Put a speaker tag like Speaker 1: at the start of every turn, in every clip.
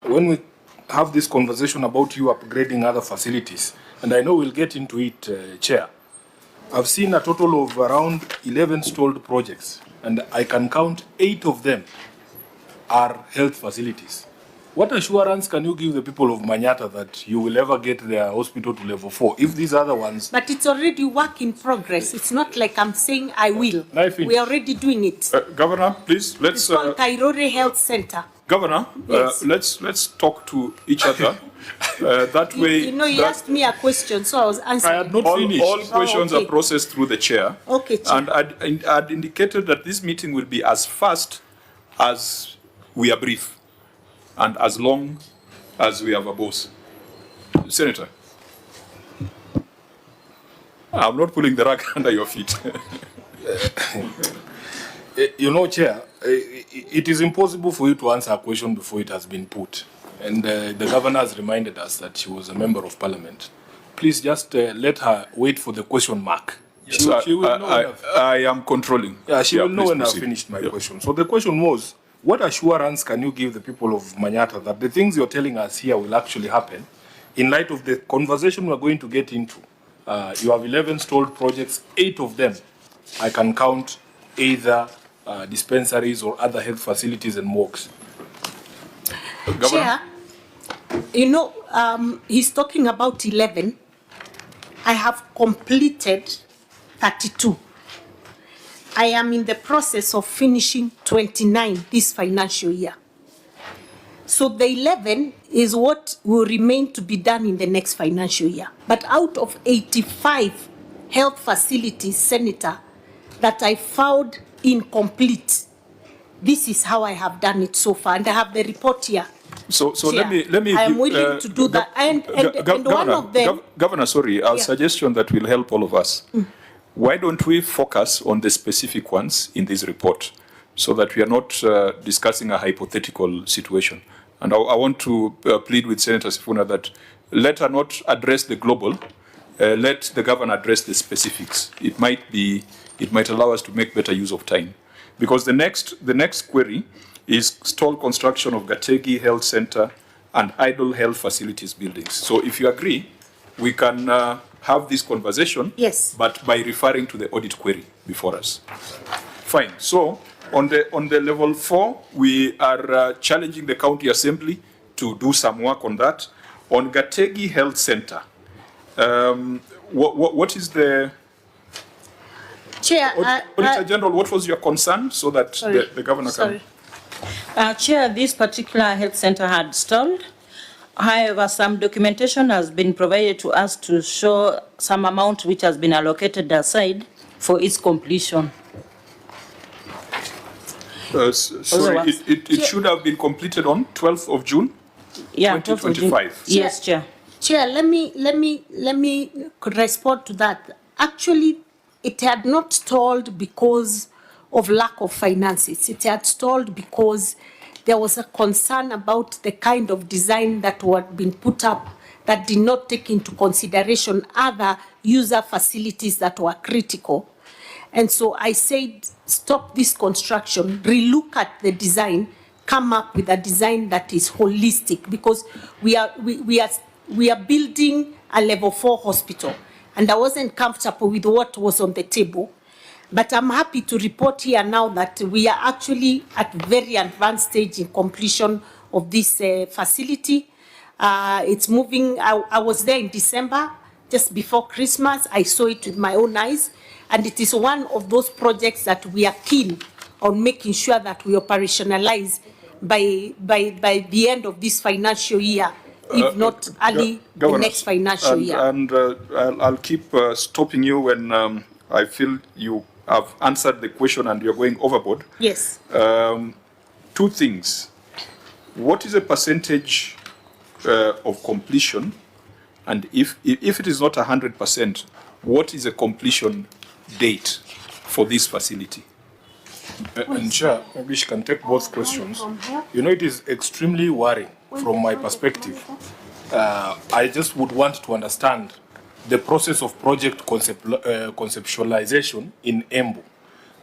Speaker 1: when we have this conversation about you upgrading other facilities, and I know we'll get into it, Chair, I've seen a total of around 11 stalled projects, and I can count 8 of them are health facilities. What assurance can you give the people of Manyata that you will ever get their hospital to level 4 if these other ones...
Speaker 2: But it's already work in progress. It's not like I'm saying I will. We are already doing it.
Speaker 3: Governor, please, let's...
Speaker 2: It's called Kairore Health Center.
Speaker 3: Governor, yes. Let's talk to each other. That way...
Speaker 2: You know, you asked me a question, so I was answering.
Speaker 1: I had not finished.
Speaker 3: All questions are processed through the chair.
Speaker 2: Okay, Chair.
Speaker 3: And I'd indicated that this meeting will be as fast as we are brief and as long as we have a boss. Senator, I'm not pulling the rug under your feet.
Speaker 1: You know, Chair, it is impossible for you to answer a question before it has been put. And the governor has reminded us that she was a member of parliament. Please just let her wait for the question mark.
Speaker 3: Yes, she will know I am controlling.
Speaker 1: Yeah, she will know when I've finished my question. So the question was, what assurance can you give the people of Manyata that the things you're telling us here will actually happen in light of the conversation we're going to get into? You have 11 stalled projects, 8 of them I can count either dispensaries or other health facilities and morgues.
Speaker 2: Chair, you know, he's talking about 11. I have completed 32. I am in the process of finishing 29 this financial year. So the 11 is what will remain to be done in the next financial year. But out of 85 health facilities, Senator, that I found incomplete, this is how I have done it so far, and I have the report here.
Speaker 3: So let me.
Speaker 2: I am willing to do that. And one of them,
Speaker 3: Governor, sorry, a suggestion that will help all of us. Why don't we focus on the specific ones in this report, so that we are not discussing a hypothetical situation? And I want to plead with Senator Sifuna that let her not address the global. Let the governor address the specifics. It might allow us to make better use of time, because the next query is stalled construction of Gategi Health Center and idle health facilities buildings. So if you agree, we can have this conversation,
Speaker 2: yes,
Speaker 3: but by referring to the audit query before us. Fine. So on the level 4, we are challenging the county assembly to do some work on that. On Gategi Health Center, what is the...
Speaker 2: Chair,
Speaker 3: Auditor General, what was your concern, so that the governor can...
Speaker 4: Chair, this particular health center had stalled. However, some documentation has been provided to us to show some amount which has been allocated aside for its completion.
Speaker 3: Sorry, it should have been completed on 12th of June, 2025.
Speaker 4: Yes, Chair.
Speaker 2: Chair, let me respond to that. Actually, it had not stalled because of lack of finances. It had stalled because there was a concern about the kind of design that had been put up that did not take into consideration other user facilities that were critical. And so I said, stop this construction, relook at the design, come up with a design that is holistic, because we are building a level 4 hospital, and I wasn't comfortable with what was on the table. But I'm happy to report here now that we are actually at very advanced stage in completion of this facility. It's moving. I was there in December, just before Christmas. I saw it with my own eyes, and it is one of those projects that we are keen on making sure that we operationalize by the end of this financial year, if not early the next financial year.
Speaker 3: And I'll keep stopping you when I feel you have answered the question and you're going overboard.
Speaker 2: Yes.
Speaker 3: 2 things. What is the percentage of completion? And if it is not 100%, what is the completion date for this facility?
Speaker 1: And Chair, maybe she can take both questions. You know, it is extremely worrying from my perspective. I just would want to understand the process of project conceptualization in Embu.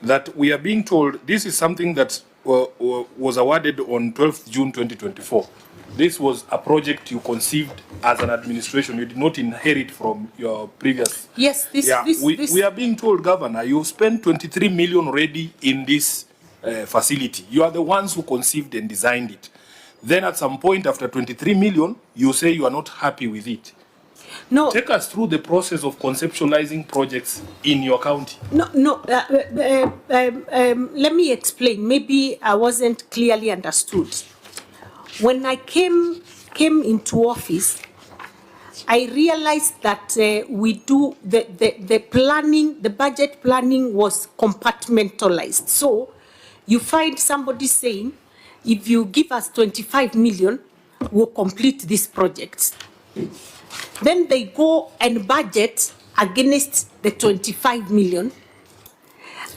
Speaker 1: That we are being told this is something that was awarded on 12th June 2024. This was a project you conceived as an administration. You did not inherit from your previous.
Speaker 2: Yes,
Speaker 1: we are being told, Governor, you've spent 23 million already in this facility. You are the ones who conceived and designed it. Then at some point after 23 million, you say you are not happy with it.
Speaker 2: No.
Speaker 1: Take us through the process of conceptualizing projects in your county.
Speaker 2: No. Let me explain. Maybe I wasn't clearly understood. When I came into office, I realized that we do the planning, the budget planning was compartmentalized. So you find somebody saying, if you give us 25 million, we'll complete this project. Then they go and budget against the 25 million.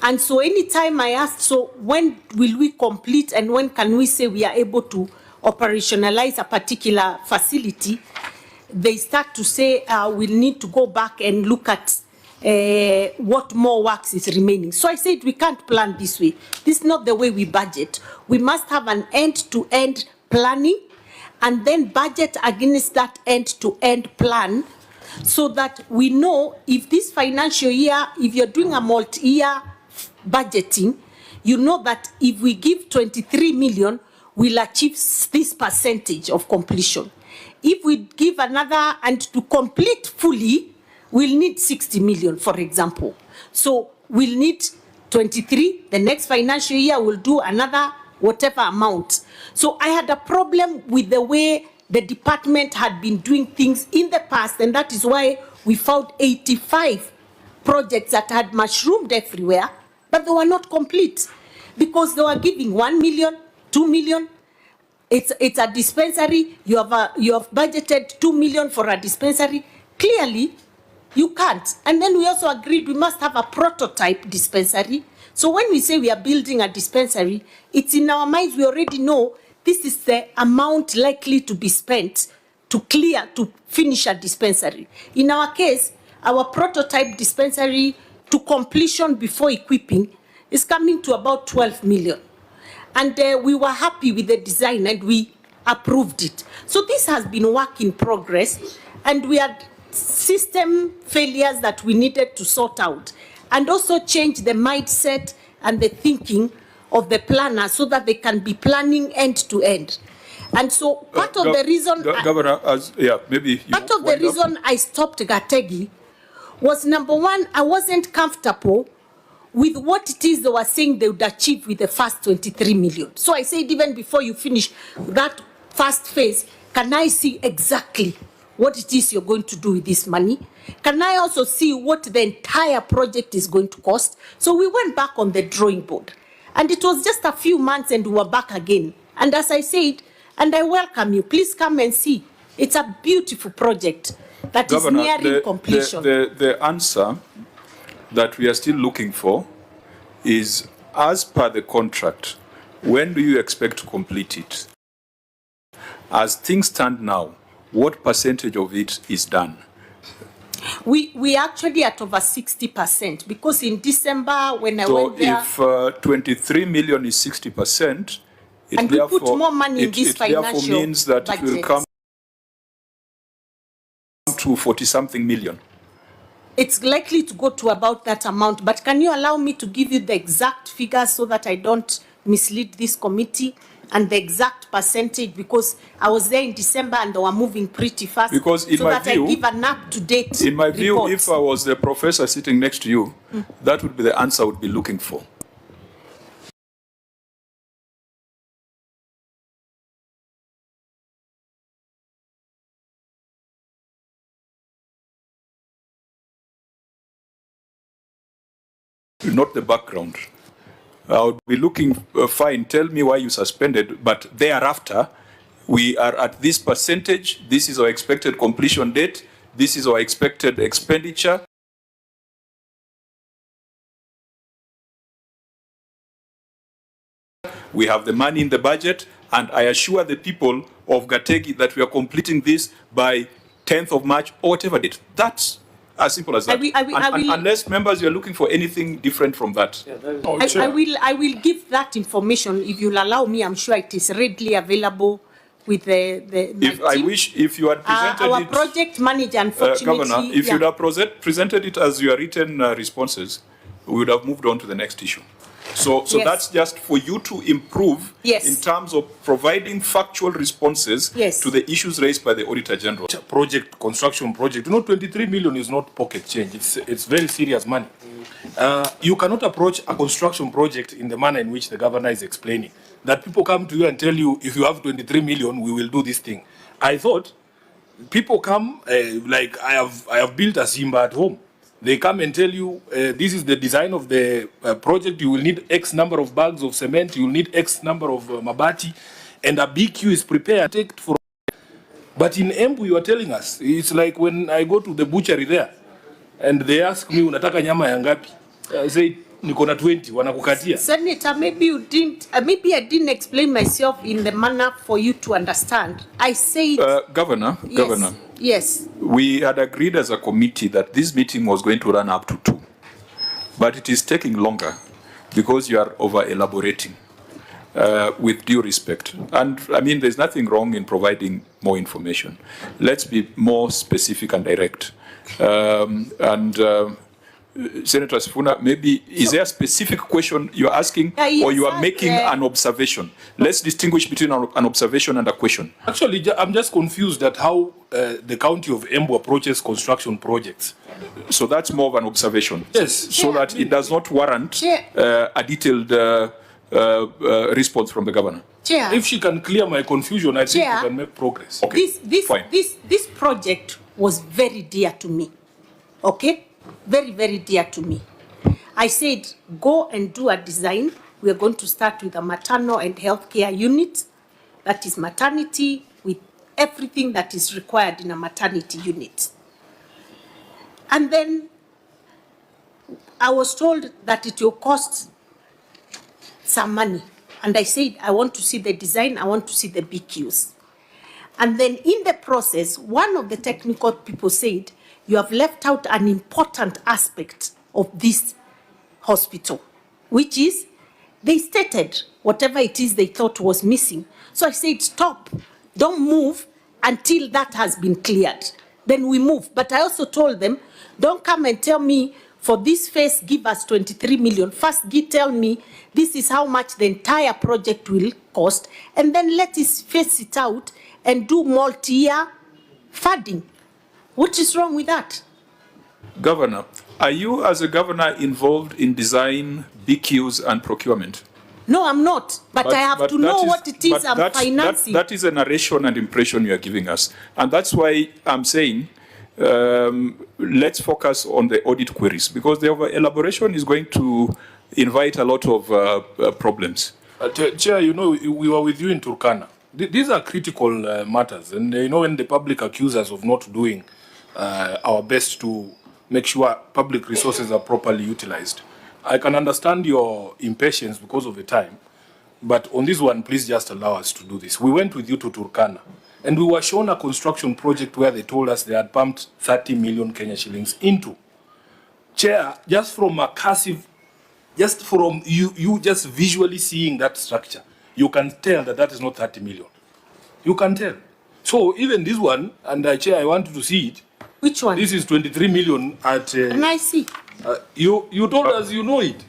Speaker 2: And so anytime I ask, so when will we complete and when can we say we are able to operationalize a particular facility, they start to say we'll need to go back and look at what more works is remaining. So I said we can't plan this way. This is not the way we budget. We must have an end-to-end planning and then budget against that end-to-end plan so that we know if this financial year, if you're doing a multi-year budgeting, you know that if we give 23 million, we'll achieve this percentage of completion. If we give another, and to complete fully, we'll need 60 million, for example. So we'll need 23, the next financial year we'll do another whatever amount. So I had a problem with the way the department had been doing things in the past, and that is why we found 85 projects that had mushroomed everywhere, but they were not complete because they were giving 1 million, 2 million. It's a dispensary. You have budgeted 2 million for a dispensary. Clearly, you can't. And then we also agreed we must have a prototype dispensary. So when we say we are building a dispensary, it's in our minds. We already know this is the amount likely to be spent to finish a dispensary. In our case, our prototype dispensary to completion before equipping is coming to about 12 million. And we were happy with the design and we approved it. So this has been work in progress, and we had system failures that we needed to sort out and also change the mindset and the thinking of the planner so that they can be planning end to end. And so part of the reason
Speaker 3: Governor,
Speaker 2: part of the reason I stopped Gategi was, number one, I wasn't comfortable with what it is they were saying they would achieve with the first 23 million. So I said, even before you finish that first phase, can I see exactly what it is you're going to do with this money? Can I also see what the entire project is going to cost? So we went back on the drawing board. And it was just a few months and we were back again. And as I said, and I welcome you, please come and see. It's a beautiful project that Governor, is nearing completion.
Speaker 3: The answer that we are still looking for is, as per the contract, when do you expect to complete it? As things stand now, what percentage of it is done?
Speaker 2: We actually at over 60%, because in December when I went there.
Speaker 3: So if 23 million is 60%,
Speaker 2: and we put more money in this financial
Speaker 3: therefore means that budget. It will come to 40-something million.
Speaker 2: It's likely to go to about that amount, but can you allow me to give you the exact figures so that I don't mislead this committee and the exact percentage, because I was there in December and they were moving pretty fast.
Speaker 3: Because in
Speaker 2: so
Speaker 3: my
Speaker 2: that
Speaker 3: view,
Speaker 2: I give an up-to-date
Speaker 3: in my view,
Speaker 2: report.
Speaker 3: if I was the professor sitting next to you, that would be the answer I would be looking for. Not the background. I would be looking, fine, tell me why you suspended, but thereafter, we are at this percentage, this is our expected completion date, this is our expected expenditure. We have the money in the budget, and I assure the people of Gategi that we are completing this by 10th of March or whatever date. That's as simple as that. Unless members, you're looking for anything different from that.
Speaker 2: I will give that information if you'll allow me. I'm sure it is readily available with
Speaker 3: if you had presented
Speaker 2: our
Speaker 3: it,
Speaker 2: project manager, unfortunately.
Speaker 3: Governor, if you'd have presented it as your written responses, we would have moved on to the next issue. So
Speaker 2: Yes.
Speaker 3: that's just for you to improve
Speaker 2: Yes.
Speaker 3: in terms of providing factual responses
Speaker 2: Yes.
Speaker 3: to the issues raised by the Auditor General.
Speaker 1: Construction project. 23 million is not pocket change. It's very serious money. You cannot approach a construction project in the manner in which the governor is explaining. That people come to you and tell you, if you have 23 million, we will do this thing. I thought people come, like I have built a Simba at home. They come and tell you, this is the design of the project. You will need X number of bags of cement. You will need X number of mabati. And a BQ is prepared. But in Embu, you are telling us, it's like when I go to the butchery there, and they ask me, unataka nyama ya ngapi? I say, niko na 20, wanakukatia.
Speaker 2: Senator, maybe you didn't, maybe I didn't explain myself in the manner for you to understand. I said...
Speaker 3: Governor,
Speaker 2: yes,
Speaker 3: Governor.
Speaker 2: Yes.
Speaker 3: We had agreed as a committee that this meeting was going to run up to 2. But it is taking longer because you are over-elaborating, with due respect. And, I mean, there's nothing wrong in providing more information. Let's be more specific and direct. Senator Sifuna, maybe, is there a specific question you're asking, or you are making an observation? Let's distinguish between an observation and a question.
Speaker 1: Actually, I'm just confused at how the county of Embu approaches construction projects.
Speaker 3: So that's more of an observation.
Speaker 1: Yes.
Speaker 3: So that it does not warrant a detailed response from the governor.
Speaker 2: Chair.
Speaker 1: If she can clear my confusion, I think we can make progress.
Speaker 3: Okay,
Speaker 2: this project was very dear to me. Okay? Very, very dear to me. I said, go and do a design. We are going to start with a maternal and healthcare unit. That is maternity with everything that is required in a maternity unit. And then I was told that it will cost some money. And I said, I want to see the design, I want to see the BQs. And then in the process, one of the technical people said, you have left out an important aspect of this hospital, which is they stated whatever it is they thought was missing. So I said, stop, don't move until that has been cleared. Then we move. But I also told them, don't come and tell me for this phase, give us 23 million. First, tell me this is how much the entire project will cost, and then let us phase it out and do multi-year funding. What is wrong with that?
Speaker 3: Governor, are you as a governor involved in design, BQs and procurement?
Speaker 2: No, I'm not. But I have to know what it is I'm financing.
Speaker 3: That is a narration and impression you are giving us. And that's why I'm saying, let's focus on the audit queries, because the elaboration is going to invite a lot of problems.
Speaker 1: Chair, you know, we were with you in Turkana. These are critical matters. And you know, when the public accuse us of not doing our best to make sure public resources are properly utilized, I can understand your impatience because of the time. But on this one, please just allow us to do this. We went with you to Turkana, and we were shown a construction project where they told us they had pumped 30 million Kenya shillings into. Chair, just from a cursive, just from you just visually seeing that structure, you can tell that that is not 30 million. You can tell. So even this one, and Chair, I want you to see it.
Speaker 2: Which one?
Speaker 1: This is 23 million at...
Speaker 2: and I see.
Speaker 1: You told us you know it.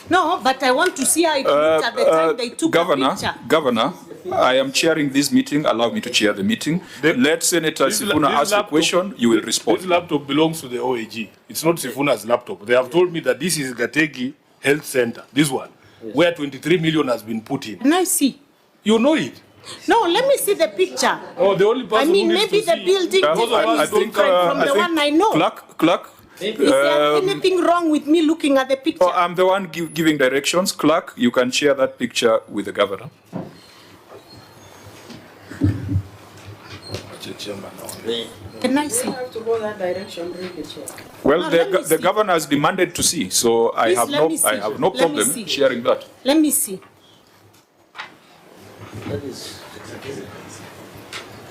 Speaker 2: No, but I want to see how it looked at the time they took the picture.
Speaker 3: Governor, I am chairing this meeting. Allow me to chair the meeting. Let Senator Sifuna ask the question. You will respond.
Speaker 1: This laptop belongs to the OAG. It's not Sifuna's laptop. They have told me that this is Gategi Health Center, this one, where 23 million has been put in.
Speaker 2: And I see.
Speaker 1: You know it.
Speaker 2: No, let me see the picture.
Speaker 1: Oh, the only person who needs
Speaker 2: maybe
Speaker 1: to
Speaker 2: the
Speaker 1: see
Speaker 2: building
Speaker 3: I
Speaker 2: is
Speaker 3: think,
Speaker 2: different from the one I know.
Speaker 3: Clerk.
Speaker 2: Is there anything wrong with me looking at the picture?
Speaker 3: Oh, I'm the one giving directions. Clerk, you can share that picture with the governor.
Speaker 2: Can I see?
Speaker 5: Have to go that direction, really, Chair.
Speaker 3: Well,
Speaker 2: No,
Speaker 3: the governor has demanded to see, so I have no problem sharing that.
Speaker 2: Let me see.
Speaker 5: That is,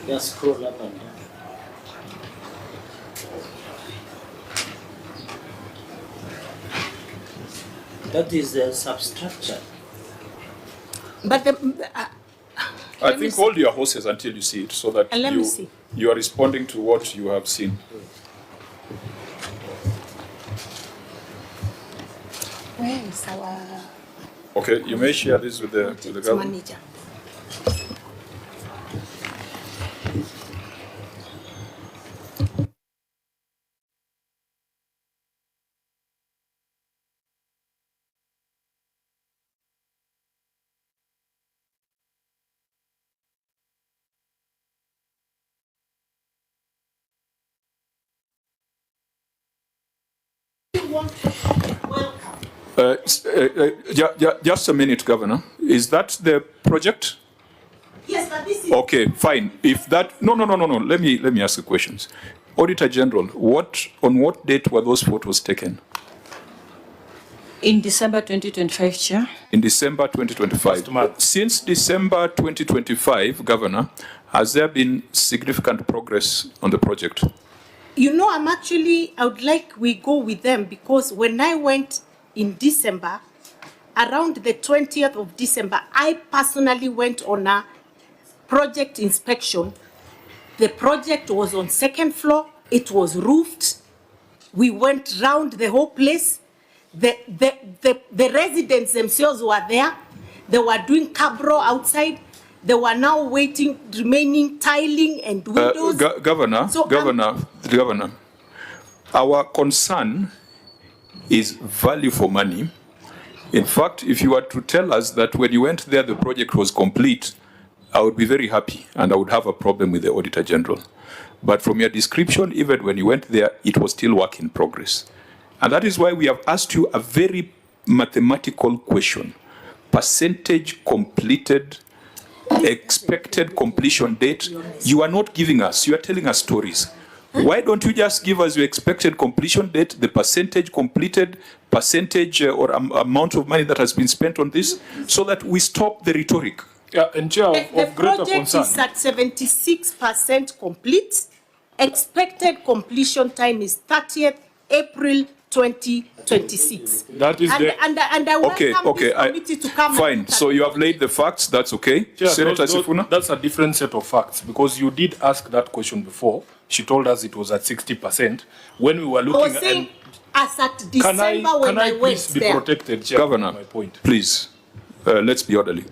Speaker 5: just scroll up and down. That is the substructure.
Speaker 2: But
Speaker 3: I think hold your horses until you see it, so that
Speaker 2: Let me see.
Speaker 3: you are responding to what you have seen.
Speaker 2: Where is our
Speaker 3: Okay, you may share this with the government.
Speaker 2: manager?
Speaker 3: Just a minute, Governor. Is that the project?
Speaker 2: Yes, but this is.
Speaker 3: Okay, fine. If that, no. Let me ask the questions. Auditor General, on what date were those photos taken?
Speaker 4: In December 2025, Chair.
Speaker 3: In December 2025.
Speaker 1: Last month.
Speaker 3: Since December 2025, Governor, has there been significant progress on the project?
Speaker 2: You know, I would like we go with them, because when I went in December, around the 20th of December, I personally went on a project inspection. The project was on second floor, it was roofed. We went round the whole place. The residents themselves were there. They were doing cabro outside. They were now waiting, remaining tiling and windows.
Speaker 3: Governor,
Speaker 2: So,
Speaker 3: Governor, our concern is value for money. In fact, if you were to tell us that when you went there, the project was complete, I would be very happy and I would have a problem with the Auditor General. But from your description, even when you went there, it was still work in progress. And that is why we have asked you a very mathematical question. Percentage completed, expected completion date. You are not giving us, you are telling us stories. Why don't you just give us your expected completion date, the percentage completed, percentage or amount of money that has been spent on this, so that we stop the rhetoric?
Speaker 1: Yeah, and Chair,
Speaker 2: The
Speaker 1: of greater
Speaker 2: project
Speaker 1: concern.
Speaker 2: is at 76% complete. Expected completion time is 30th April 2026.
Speaker 1: That is the.
Speaker 2: And I welcome
Speaker 3: Okay,
Speaker 2: this committee to come.
Speaker 3: fine.
Speaker 2: and
Speaker 3: So you have laid the facts, that's okay.
Speaker 1: Chair,
Speaker 3: Senator Sifuna?
Speaker 1: That's a different set of facts, because you did ask that question before. She told us it was at 60%. When we were
Speaker 2: I
Speaker 1: looking
Speaker 2: was saying, as at
Speaker 1: can
Speaker 2: December when I
Speaker 1: please
Speaker 2: went
Speaker 1: be
Speaker 2: there.
Speaker 1: protected, Chair?
Speaker 3: Governor,
Speaker 1: My point.
Speaker 3: please, let's be orderly.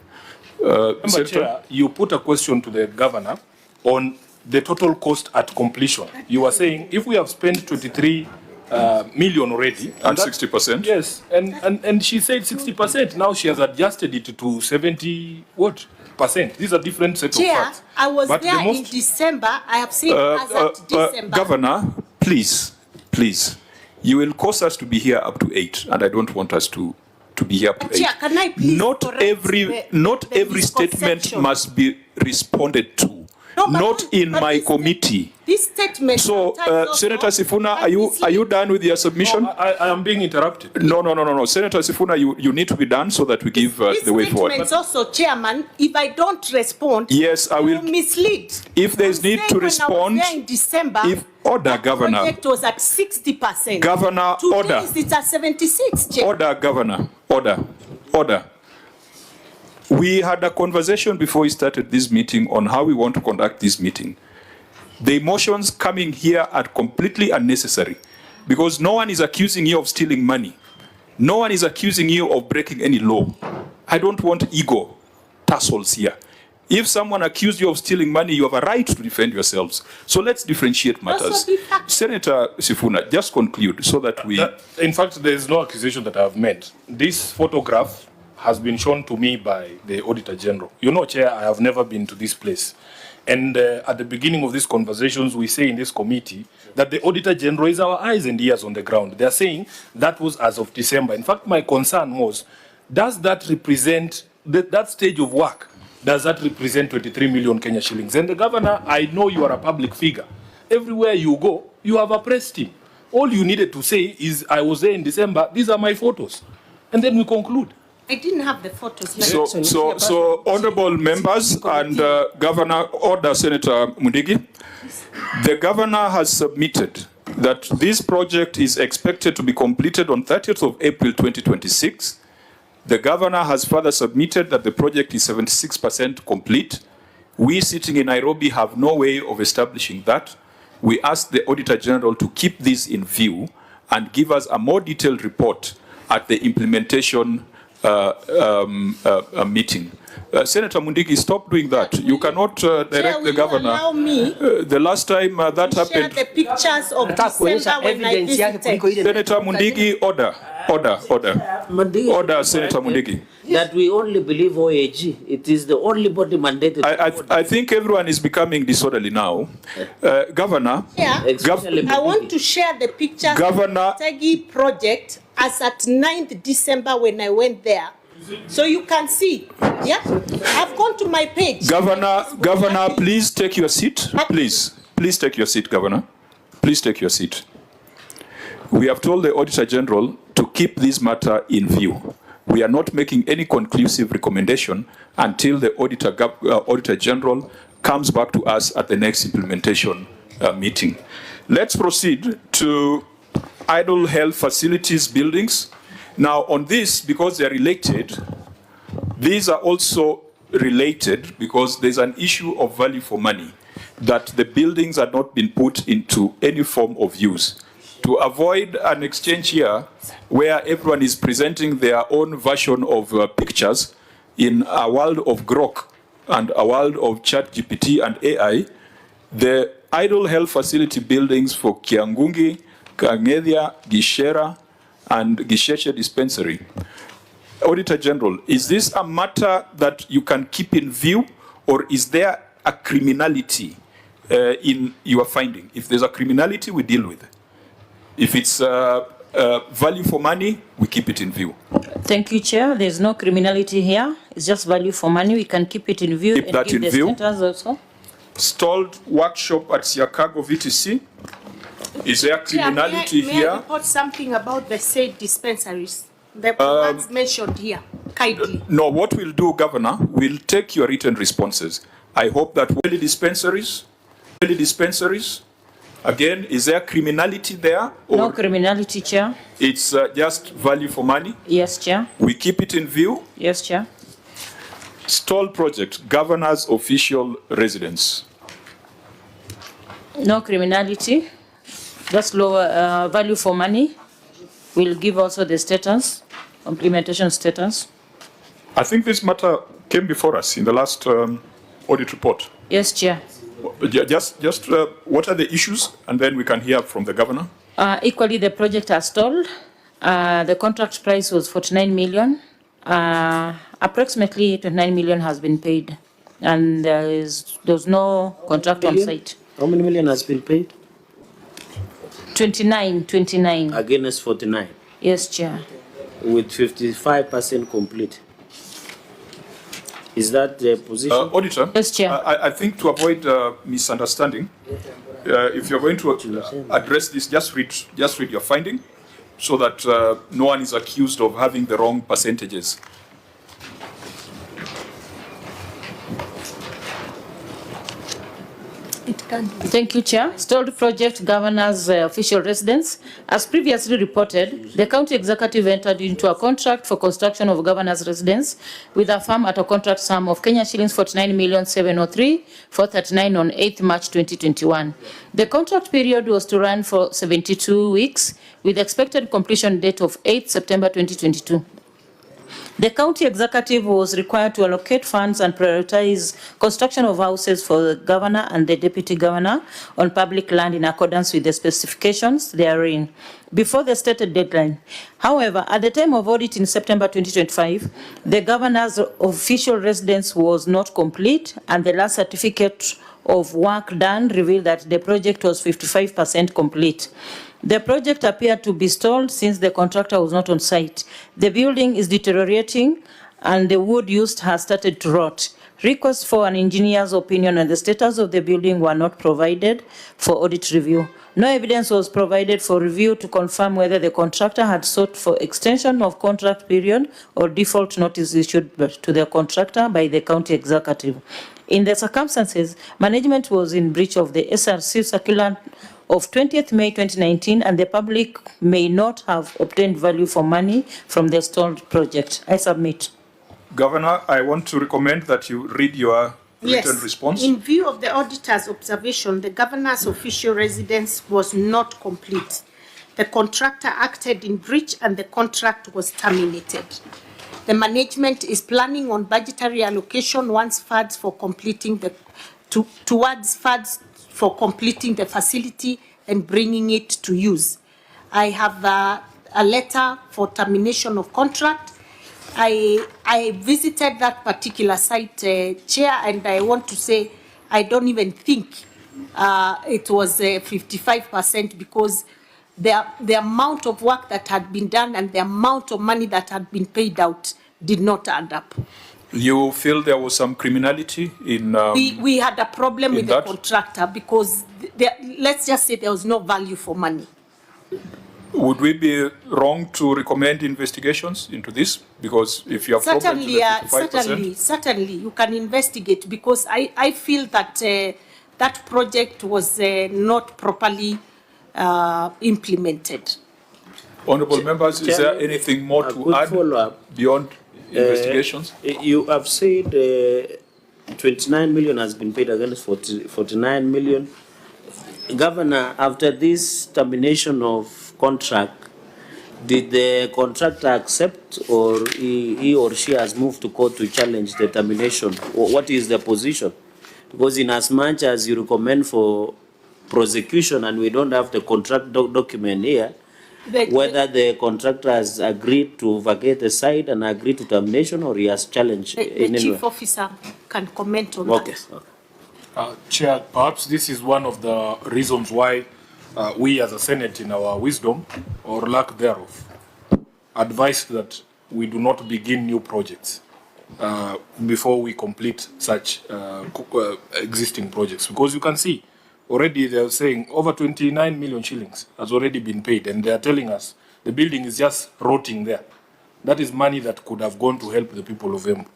Speaker 1: Remember,
Speaker 3: Senator?
Speaker 1: Chair, you put a question to the governor on the total cost at completion. You were saying if we have spent 23 million already.
Speaker 3: And
Speaker 1: that-
Speaker 3: 60%?
Speaker 1: Yes, and she said 60%. Now she has adjusted it to 70 what percent. These are different set of
Speaker 2: Chair,
Speaker 1: facts.
Speaker 2: I was
Speaker 1: But
Speaker 2: there
Speaker 1: the
Speaker 2: in
Speaker 1: most,
Speaker 2: December. I have seen as at December.
Speaker 3: Governor, please, you will cause us to be here up to 8, and I don't want us to be here up to 8.
Speaker 2: Chair, can I please
Speaker 3: Not
Speaker 2: correct
Speaker 3: every
Speaker 2: the
Speaker 3: statement
Speaker 2: misconception?
Speaker 3: must be responded to.
Speaker 2: No, but
Speaker 3: Not in
Speaker 2: but
Speaker 3: my
Speaker 2: this-
Speaker 3: committee.
Speaker 2: This statement.
Speaker 3: So,
Speaker 2: sometimes also
Speaker 3: Senator Sifuna,
Speaker 2: can
Speaker 3: are you done with your submission?
Speaker 1: I am being interrupted.
Speaker 3: No. Senator Sifuna, you need to be done so that we give
Speaker 2: This
Speaker 3: the way forward.
Speaker 2: statement also, Chairman, if I don't respond,
Speaker 3: Yes, I
Speaker 2: you
Speaker 3: will.
Speaker 2: mislead.
Speaker 3: If there is
Speaker 2: I'm
Speaker 3: need
Speaker 2: saying
Speaker 3: to
Speaker 2: when I was
Speaker 3: respond,
Speaker 2: there in December,
Speaker 3: order,
Speaker 2: that
Speaker 3: Governor.
Speaker 2: project was at 60%.
Speaker 3: Governor,
Speaker 2: Today
Speaker 3: order.
Speaker 2: it's at 76, Chair.
Speaker 3: Order, Governor. Order. We had a conversation before we started this meeting on how we want to conduct this meeting. The emotions coming here are completely unnecessary, because no one is accusing you of stealing money. No one is accusing you of breaking any law. I don't want ego tussles here. If someone accused you of stealing money, you have a right to defend yourselves. So let's differentiate matters.
Speaker 2: Also be factual.
Speaker 3: Senator Sifuna, just conclude so that we...
Speaker 1: In fact, there is no accusation that I have made. This photograph has been shown to me by the Auditor General. You know, Chair, I have never been to this place. And at the beginning of these conversations, we say in this committee that the Auditor General is our eyes and ears on the ground. They are saying that was as of December. In fact, my concern was, does that represent, that stage of work, does that represent 23 million Kenya shillings? And the Governor, I know you are a public figure. Everywhere you go, you have a press team. All you needed to say is, I was there in December, these are my photos. And then we conclude.
Speaker 2: I didn't have the photos.
Speaker 3: So honorable members and Governor, order Senator Mundigi. The Governor has submitted that this project is expected to be completed on 30th of April 2026. The Governor has further submitted that the project is 76% complete. We sitting in Nairobi have no way of establishing that. We asked the Auditor General to keep this in view and give us a more detailed report at the implementation meeting. Senator Mundigi, stop doing that. You cannot direct the governor.
Speaker 2: Allow me
Speaker 3: The last time that
Speaker 2: share
Speaker 3: happened,
Speaker 2: the pictures of December when I visited.
Speaker 3: Senator Mundigi, order. Order, Senator Mundigi.
Speaker 5: That we only believe OAG. It is the only body mandated.
Speaker 3: I think everyone is becoming disorderly now. Governor,
Speaker 2: Yeah.
Speaker 5: Especially
Speaker 2: I want to share the pictures
Speaker 3: Governor-
Speaker 2: of the Tegi project as at 9th December when I went there. So you can see, yeah? I've gone to my page.
Speaker 3: Governor, please take your seat. Please take your seat, Governor. Please take your seat. We have told the Auditor General to keep this matter in view. We are not making any conclusive recommendation until the Auditor General comes back to us at the next implementation meeting. Let's proceed to idle health facilities buildings. Now on this, because they're related, these are also related because there's an issue of value for money, that the buildings are not been put into any form of use. To avoid an exchange here where everyone is presenting their own version of pictures in a world of Grok and a world of ChatGPT and AI, the idle health facility buildings for Kiangungi, Kangedia, Gishera, and Gisheshe dispensary. Auditor General, is this a matter that you can keep in view, or is there a criminality in your finding? If there's a criminality, we deal with it. If it's value for money, we keep it in view.
Speaker 4: Thank you, Chair. There's no criminality here. It's just value for money. We can keep it in view.
Speaker 3: Keep that in view.
Speaker 4: Status also.
Speaker 3: Stalled workshop at Siakago VTC. Is there criminality
Speaker 2: May I
Speaker 3: here?
Speaker 2: report something about the said dispensaries? The ones mentioned here, kindly.
Speaker 3: No, what we'll do, Governor, we'll take your written responses. I hope that dispensaries, again, is there criminality there? Or
Speaker 4: No criminality, Chair.
Speaker 3: it's just value for money?
Speaker 4: Yes, Chair.
Speaker 3: We keep it in view.
Speaker 4: Yes, Chair.
Speaker 3: Stall project, governor's official residence.
Speaker 4: No criminality. Just lower value for money. We'll give also the status, implementation status.
Speaker 3: I think this matter came before us in the last audit report.
Speaker 4: Yes, Chair.
Speaker 3: Just what are the issues, and then we can hear from the governor.
Speaker 4: Equally, the project has stalled. The contract price was 49 million. Approximately 29 million has been paid, and there's no contract on site.
Speaker 5: How many million has been paid?
Speaker 4: 29.
Speaker 5: Against 49,
Speaker 4: Yes, Chair.
Speaker 5: with 55% complete. Is that the position?
Speaker 3: Auditor,
Speaker 4: Yes, Chair.
Speaker 3: I think to avoid misunderstanding, if you're going to address this, just read your finding, so that no one is accused of having the wrong percentages.
Speaker 2: It can be.
Speaker 4: Thank you, Chair. Stalled project governor's official residence. As previously reported, the county executive entered into a contract for construction of governor's residence with a firm at a contract sum of Kenya shillings 49,703,439 on 8th March 2021. The contract period was to run for 72 weeks with expected completion date of 8th September 2022. The county executive was required to allocate funds and prioritize construction of houses for the governor and the deputy governor on public land in accordance with the specifications therein before the stated deadline. However, at the time of audit in September 2025, the governor's official residence was not complete, and the last certificate of work done revealed that the project was 55% complete. The project appeared to be stalled since the contractor was not on site. The building is deteriorating and the wood used has started to rot. Requests for an engineer's opinion on the status of the building were not provided for audit review. No evidence was provided for review to confirm whether the contractor had sought for extension of contract period or default notice issued to the contractor by the county executive. In the circumstances, management was in breach of the SRC circular of 20th May 2019, and the public may not have obtained value for money from the stalled project. I submit.
Speaker 3: Governor, I want to recommend that you read your written response?
Speaker 2: In view of the auditor's observation, the governor's official residence was not complete. The contractor acted in breach and the contract was terminated. The management is planning on budgetary allocation towards funds for completing the facility and bringing it to use. I have a letter for termination of contract. I visited that particular site, Chair, and I want to say I don't even think it was 55% because the amount of work that had been done and the amount of money that had been paid out did not add up.
Speaker 3: You feel there was some criminality in
Speaker 2: we had a problem with
Speaker 3: that?
Speaker 2: the contractor because let's just say there was no value for money.
Speaker 3: Would we be wrong to recommend investigations into this? Because if you have problems with the 55%,
Speaker 2: Certainly, you can investigate because I feel that that project was not properly implemented.
Speaker 3: Honourable members, is there anything more to add beyond investigations?
Speaker 5: You have said 29 million has been paid against 49 million. Governor, after this termination of contract, did the contractor accept or he or she has moved to court to challenge the termination? Or what is the position? Because in as much as you recommend for prosecution and we don't have the contract document here, whether the contractor has agreed to vacate the site and agreed to termination or he has challenged
Speaker 2: the chief officer can comment on that.
Speaker 1: Chair, perhaps this is one of the reasons why we as a Senate, in our wisdom or lack thereof, advise that we do not begin new projects before we complete such existing projects. Because you can see, already they are saying over 29 million shillings has already been paid, and they are telling us the building is just rotting there. That is money that could have gone to help the people of Embu.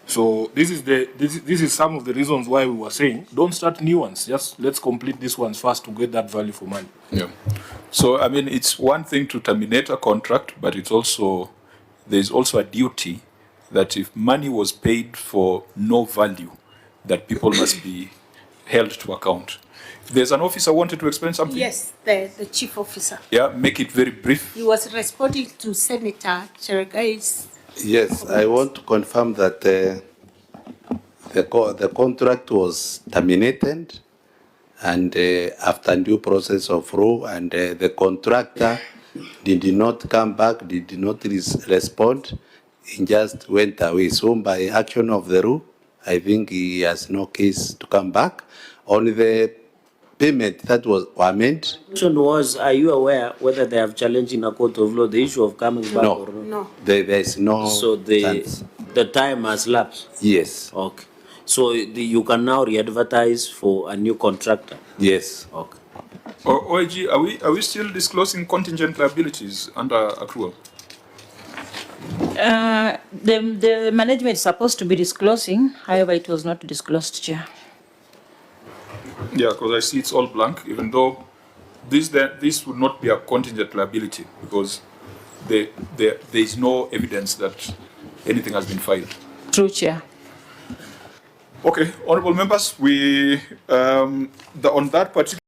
Speaker 1: So this is some of the reasons why we were saying don't start new ones. Just let's complete these ones first to get that value for money.
Speaker 3: Yeah. So I mean, it's one thing to terminate a contract, but it's also there's also a duty that if money was paid for no value, that people must be held to account. If there's an officer wanted to explain something.
Speaker 2: Yes, the chief officer.
Speaker 3: Yeah, make it very brief.
Speaker 2: He was responding to Senator Cheregai's.
Speaker 6: Yes, I want to confirm that the contract was terminated and after due process of law, and the contractor did not come back, did not respond, he just went away. So by action of the law, I think he has no case to come back. Only the payment that was made.
Speaker 5: Question was, are you aware whether they have challenged in a court of law the issue of coming back
Speaker 6: No.
Speaker 5: or not?
Speaker 2: No.
Speaker 6: There is no
Speaker 5: So
Speaker 6: chance.
Speaker 5: the time has lapsed.
Speaker 6: Yes,
Speaker 5: Okay. So you can now re-advertise for a new contractor.
Speaker 6: yes.
Speaker 5: Okay.
Speaker 3: OIG, are we still disclosing contingent liabilities under accrual?
Speaker 4: The management is supposed to be disclosing, however, it was not disclosed, Chair.
Speaker 3: Yeah, because I see it's all blank, even though this would not be a contingent liability because there is no evidence that anything has been filed.
Speaker 4: True, Chair.
Speaker 3: Okay, honourable members, we on that particular